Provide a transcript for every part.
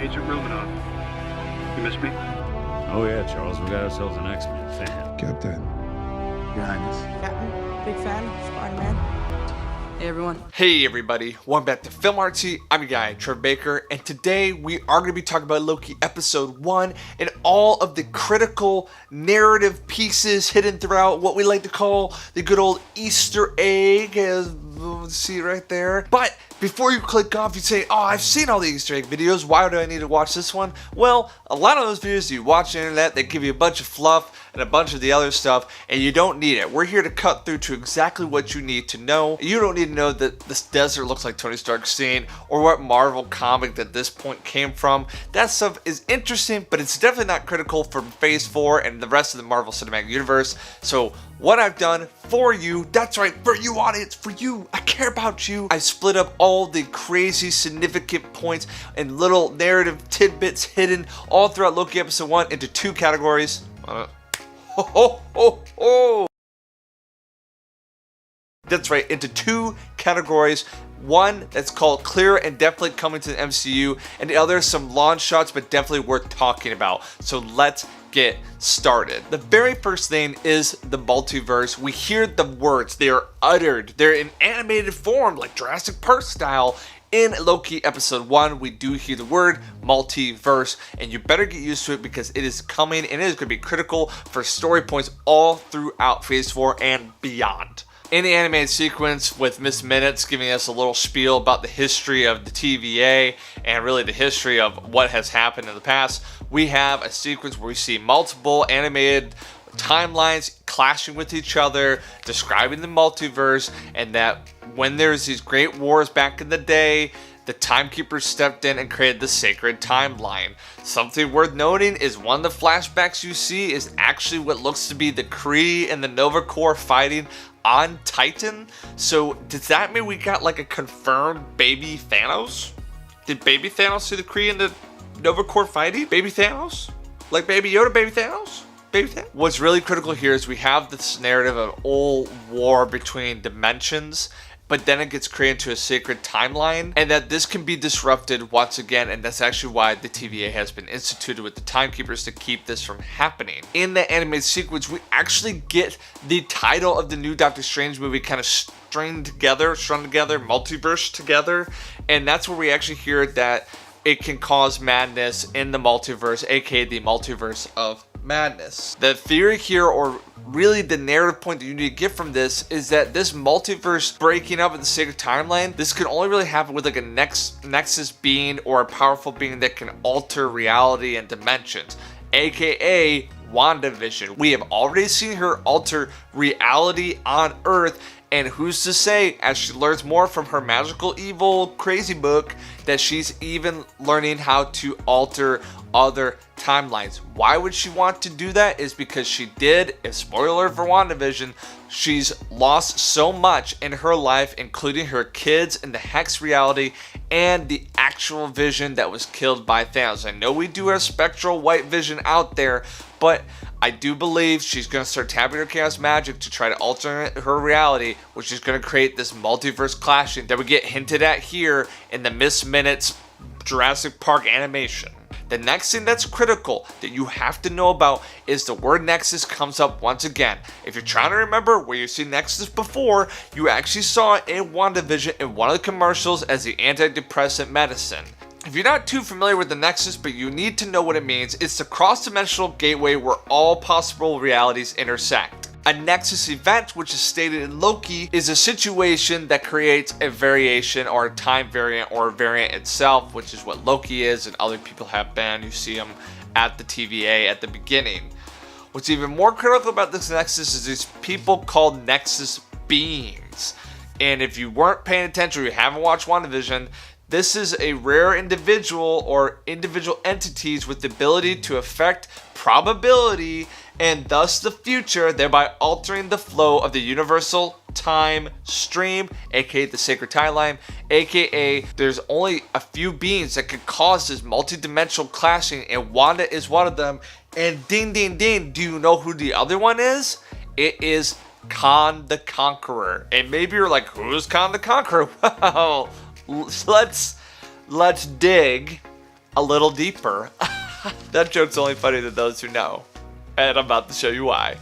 Agent Romanoff. You miss me? Oh yeah, Charles, we got ourselves an X-Men fan. Captain. Your Highness. Captain, big fan, Spiderman. Hey everyone. Hey everybody, welcome back to Film Artsy. I'm your guy, Trevor Baker, and today we are going to be talking about Loki Episode 1 and all of the critical narrative pieces hidden throughout what we like to call the good old Easter egg, as we'll see right there. But before you click off, you say, oh, I've seen all the Easter egg videos, why do I need to watch this one? Well, a lot of those videos you watch on the internet, they give you a bunch of fluff and a bunch of the other stuff, and you don't need it. We're here to cut through to exactly what you need to know. You don't need to know that this desert looks like Tony Stark's scene, or what Marvel comic that this point came from. That stuff is interesting, but it's definitely not critical for Phase 4 and the rest of the Marvel Cinematic Universe. So what I've done for you, that's right, for you audience, for you, I care about you. I split up all the crazy significant points and little narrative tidbits hidden all throughout Loki Episode 1 into two categories. That's right, into two categories. One that's called clear and definitely coming to the MCU, and the other some launch shots but definitely worth talking about. So let's get started. The very first thing is the multiverse. We hear the words, they are uttered, they're in animated form like Jurassic Park style. In Loki Episode 1, we do hear the word multiverse, and you better get used to it because it is coming and it is going to be critical for story points all throughout Phase 4 and beyond. In the animated sequence with Miss Minutes giving us a little spiel about the history of the TVA and really the history of what has happened in the past, we have a sequence where we see multiple animated timelines clashing with each other, describing the multiverse, and that when there's these great wars back in the day, the Timekeepers stepped in and created the sacred timeline. Something worth noting is one of the flashbacks you see is actually what looks to be the Kree and the Nova Corps fighting on Titan. So does that mean we got like a confirmed baby Thanos? Did baby Thanos see the Kree and the Nova Corps fighting? Baby Thanos? Like Baby Yoda, baby Thanos? What's really critical here is we have this narrative of old war between dimensions, but then it gets created into a sacred timeline, and that this can be disrupted once again, and that's actually why the TVA has been instituted with the Timekeepers to keep this from happening. In the animated sequence, we actually get the title of the new Doctor Strange movie kind of strung together, multiverse together, and that's where we actually hear that it can cause madness in the multiverse, aka the multiverse of madness. The theory here, or really the narrative point that you need to get from this, is that this multiverse breaking up in the sacred timeline, this can only really happen with like a Nexus being or a powerful being that can alter reality and dimensions, aka WandaVision. We have already seen her alter reality on Earth, and who's to say, as she learns more from her magical evil crazy book, that she's even learning how to alter other timelines. Why would she want to do that? Is because she did, if spoiler for WandaVision, she's lost so much in her life, including her kids in the Hex reality and the actual Vision that was killed by Thanos. I know we do have spectral white Vision out there, but I do believe she's going to start tapping her chaos magic to try to alter her reality, which is going to create this multiverse clashing that we get hinted at here in the Miss Minutes Jurassic Park animation. The next thing that's critical that you have to know about is the word Nexus comes up once again. If you're trying to remember where you've seen Nexus before, you actually saw it in WandaVision in one of the commercials as the antidepressant medicine. If you're not too familiar with the Nexus, but you need to know what it means, it's the cross-dimensional gateway where all possible realities intersect. A Nexus event, which is stated in Loki, is a situation that creates a variation or a time variant or a variant itself, which is what Loki is and other people have been. You see them at the TVA at the beginning. What's even more critical about this Nexus is these people called Nexus beings. And if you weren't paying attention or you haven't watched WandaVision, this is a rare individual or individual entities with the ability to affect probability and thus the future, thereby altering the flow of the universal time stream, aka the sacred timeline, aka there's only a few beings that could cause this multi-dimensional clashing, and Wanda is one of them. And ding ding ding, do you know who the other one is? It is Kang the Conqueror. And maybe you're like, who's Kang the Conqueror? Well, let's dig a little deeper. That joke's only funny to those who know, and I'm about to show you why.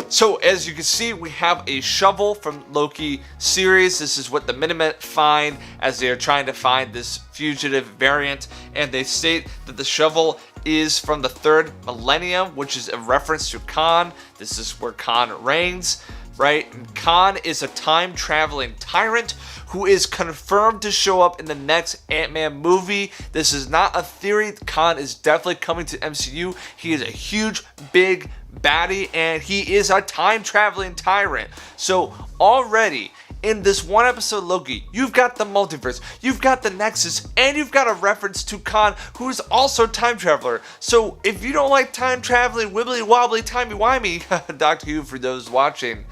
So as you can see, we have a 𝘍𝘪𝘭𝘮 from Loki series. This is what the Minimen find as they are trying to find this fugitive variant, and they state that the 𝘍𝘪𝘭𝘮 is from the 3rd millennium, which is a reference to Kang. This is where Kang reigns, right? And Kang is a time-traveling tyrant who is confirmed to show up in the next Ant-Man movie. This is not a theory. Kang is definitely coming to MCU. He is a huge, big baddie, and he is a time-traveling tyrant. So already in this one episode of Loki, you've got the multiverse, you've got the Nexus, and you've got a reference to Kang, who is also a time traveler. So if you don't like time traveling, wibbly wobbly, timey wimey, Doctor Who for those watching,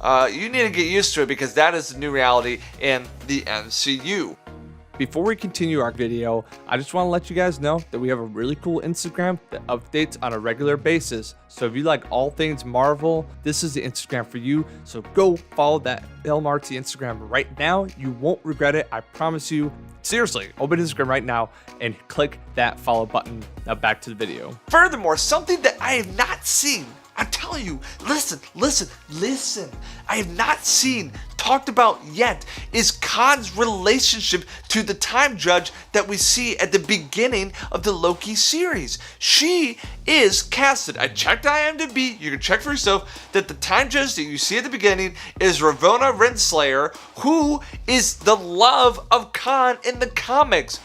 you need to get used to it, because that is the new reality in the MCU. Before we continue our video, I just want to let you guys know that we have a really cool Instagram that updates on a regular basis. So if you like all things Marvel, this is the Instagram for you. So go follow that 𝘨𝘪𝘭𝘮 Instagram right now. You won't regret it, I promise you. Seriously, open Instagram right now and click that follow button. Now back to the video. Furthermore, something that I have not seen, I'm telling you, listen, I have not seen talked about yet is Kang's relationship to the time judge that we see at the beginning of the Loki series. She is casted. I checked IMDb, you can check for yourself, that the time judge that you see at the beginning is 𝘍𝘠𝘪𝘭𝘮𝘂, who is the love of Kang in the comics.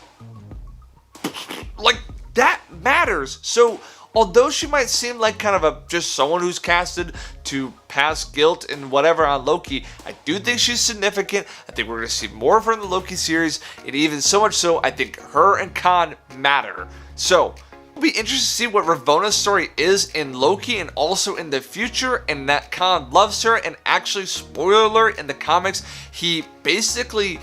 Like, that matters. So although she might seem like kind of just someone who's casted to pass guilt and whatever on Loki, I do think she's significant. I think we're going to see more of her in the Loki series, and even so much so, I think her and Kang matter. So it'll be interesting to see what Ravonna's story is in Loki and also in the future, and that Kang loves her. And actually, spoiler alert, in the comics, he basically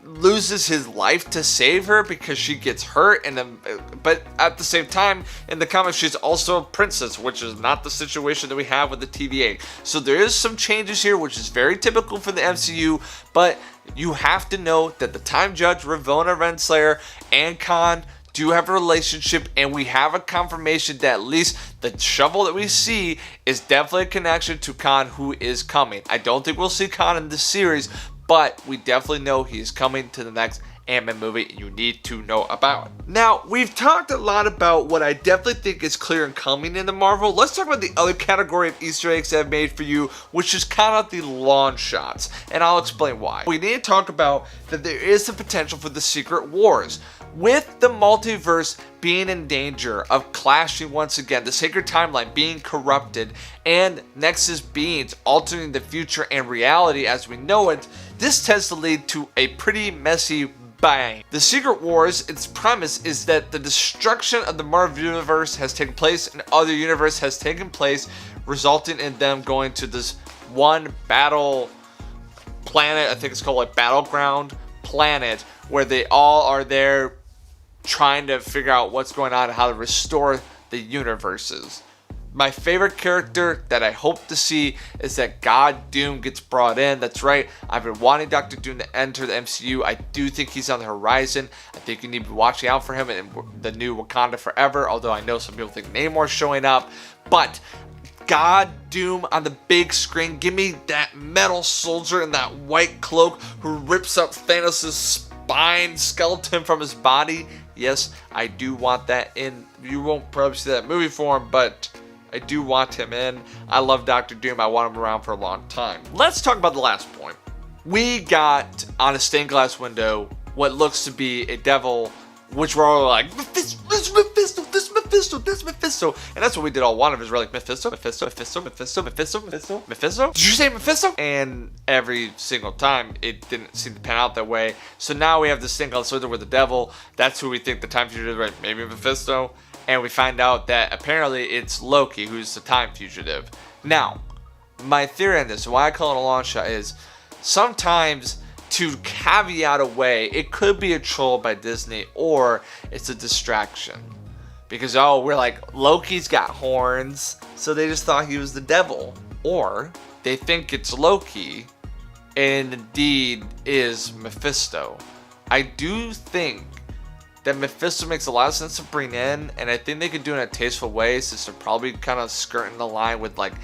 loses his life to save her because she gets hurt, and then, but at the same time in the comics she's also a princess, which is not the situation that we have with the TVA. So there is some changes here, which is very typical for the MCU, but you have to know that the time judge 𝘍𝘪𝘭𝘮𝘂 and Kang do have a relationship, and we have a confirmation that at least the 𝘍𝘪𝘭𝘮 that we see is definitely a connection to Kang, who is coming. I don't think we'll see Kang in this series, but we definitely know he's coming to the next Ant-Man movie, and you need to know about it. Now, we've talked a lot about what I definitely think is clear and coming into Marvel. Let's talk about the other category of Easter eggs that I've made for you, which is kind of the launch shots, and I'll explain why. We need to talk about that there is the potential for the Secret Wars. With the multiverse being in danger of clashing once again, the sacred timeline being corrupted, and Nexus beings altering the future and reality as we know it, this tends to lead to a pretty messy bang. The Secret Wars, its premise is that the destruction of the Marvel Universe has taken place and other universe has taken place, resulting in them going to this one battle planet, I think it's called like Battleground planet, where they all are there trying to figure out what's going on and how to restore the universes. My favorite character that I hope to see is that God Doom gets brought in. That's right, I've been wanting Doctor Doom to enter the MCU. I do think he's on the horizon. I think you need to be watching out for him in the new Wakanda Forever, although I know some people think Namor's showing up. But God Doom on the big screen, give me that metal soldier in that white cloak who rips up Thanos' spine skeleton from his body. Yes, I do want that in. You won't probably see that movie for him, but I do want him in. I love Doctor Doom. I want him around for a long time. Let's talk about the last point. We got on a stained glass window what looks to be a devil, which we're all like, Mephisto, this Mephisto, this Mephisto, this Mephisto. And that's what we did all one of is we're like, Mephisto, Mephisto, Mephisto, Mephisto, Mephisto, Mephisto, Mephisto. Did you say Mephisto? And every single time it didn't seem to pan out that way. So now we have this thing called Sword with the Devil. That's who we think the time fugitive is, right? Maybe Mephisto. And we find out that apparently it's Loki who's the time fugitive. Now, my theory on this, why I call it a long shot, is sometimes to caveat away, it could be a troll by Disney or it's a distraction. Because, oh, we're like, Loki's got horns, so they just thought he was the devil. Or they think it's Loki and indeed is Mephisto. I do think that Mephisto makes a lot of sense to bring in, and I think they could do it in a tasteful way, since they're probably kind of skirting the line with like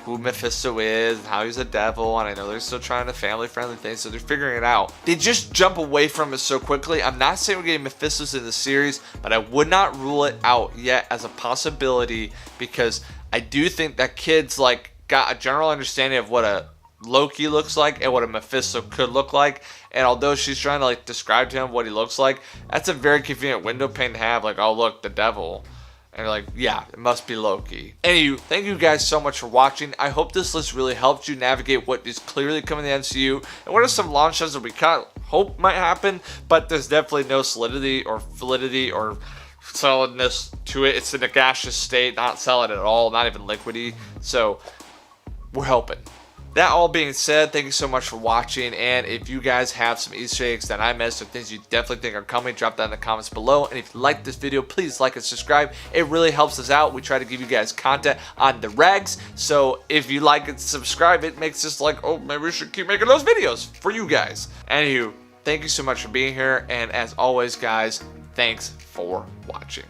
who Mephisto is and how he's a devil, and I know they're still trying to family-friendly things, so they're figuring it out. They just jump away from it so quickly. I'm not saying we're getting Mephistos in the series, but I would not rule it out yet as a possibility, because I do think that kids like got a general understanding of what a Loki looks like and what a Mephisto could look like, and although she's trying to like describe to him what he looks like, that's a very convenient window pane to have, like, oh look, the devil, and you're like, yeah, it must be Loki. Anywho, thank you guys so much for watching. I hope this list really helped you navigate what is clearly coming to the MCU, and what are some launch shows that we kind of hope might happen, but there's definitely no solidity or validity or solidness to it. It's in a gaseous state, not solid at all, not even liquidy, so we're hoping. That all being said, thank you so much for watching, and if you guys have some Easter eggs that I missed or things you definitely think are coming, drop that in the comments below. And if you like this video, please like and subscribe. It really helps us out. We try to give you guys content on the regs, so if you like and subscribe, it makes us like, oh, maybe we should keep making those videos for you guys. Anywho, thank you so much for being here, and as always guys, thanks for watching.